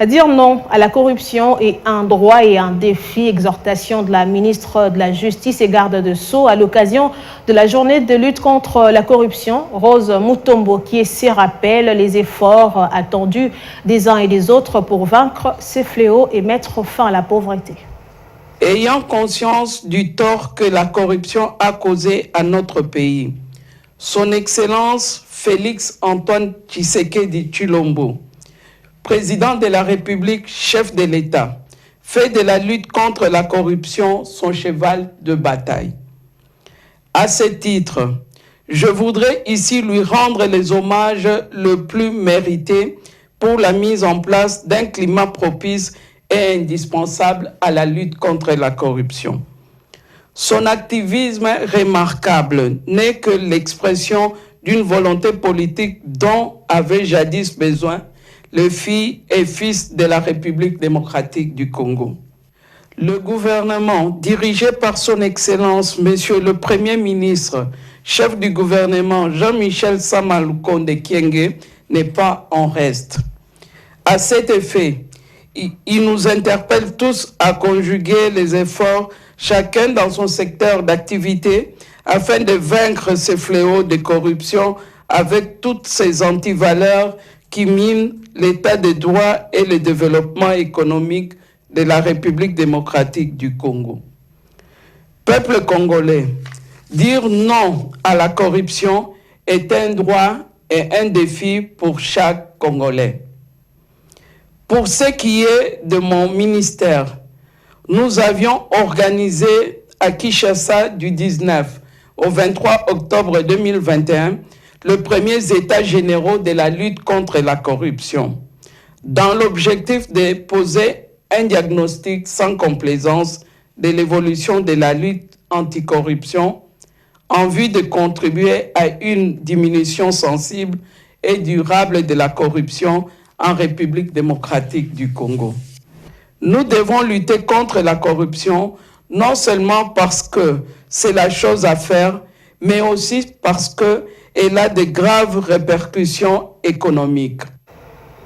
Dire non à la corruption est un droit et un défi. Exhortation de la ministre de la Justice et garde de Sceaux à l'occasion de la journée de lutte contre la corruption. Rose Mutombo qui rappelle les efforts attendus des uns et des autres pour vaincre ces fléaux et mettre fin à la pauvreté. Ayant conscience du tort que la corruption a causé à notre pays, Son Excellence Félix Antoine Tshisekedi Tshilombo, président de la République, chef de l'État, fait de la lutte contre la corruption son cheval de bataille. À ce titre, je voudrais ici lui rendre les hommages le plus mérités pour la mise en place d'un climat propice et indispensable à la lutte contre la corruption. Son activisme remarquable n'est que l'expression d'une volonté politique dont avait jadis besoin le fils et fils de la République démocratique du Congo. Le gouvernement, dirigé par son Excellence, Monsieur le Premier ministre, chef du gouvernement Jean-Michel Sama Lukonde Kyenge, n'est pas en reste. À cet effet, il nous interpelle tous à conjuguer les efforts, chacun dans son secteur d'activité, afin de vaincre ces fléaux de corruption avec toutes ces antivaleurs qui minent l'état de droit et le développement économique de la République démocratique du Congo. Peuple congolais, dire non à la corruption est un droit et un défi pour chaque Congolais. Pour ce qui est de mon ministère, nous avions organisé à Kinshasa du 19 au 23 octobre 2021 le premier état généraux de la lutte contre la corruption, dans l'objectif de poser un diagnostic sans complaisance de l'évolution de la lutte anticorruption en vue de contribuer à une diminution sensible et durable de la corruption en République démocratique du Congo. Nous devons lutter contre la corruption non seulement parce que c'est la chose à faire, mais aussi parce qu'elle a de graves répercussions économiques.